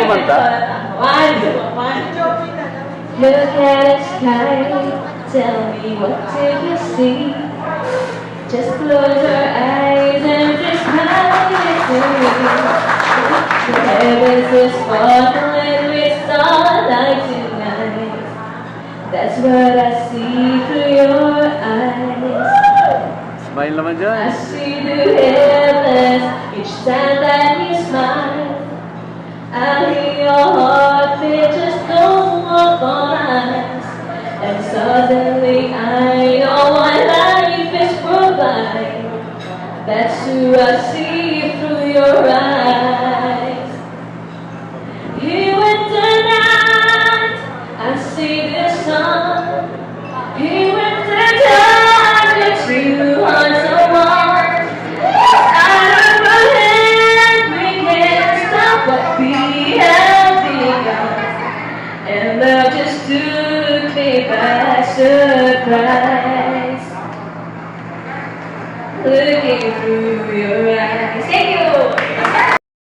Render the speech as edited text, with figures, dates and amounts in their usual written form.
kumanta? Look at the sky, tell me what do you see? Just close your eyes and just smile to me. The heavens is sparkling with starlight tonight. That's what I see through your eyes. Smile naman I dyan. see the heavens each time that you smile. I hear your heartbeat just go up on us. And suddenly I know what life is provide. That's who I see through your eyes. Here in the night, I see the sun. Here in the dark, the two hearts are one. Out of our hands, we can't stop what we have begun. And love just took me by surprise. Looking through your eyes. Thank you.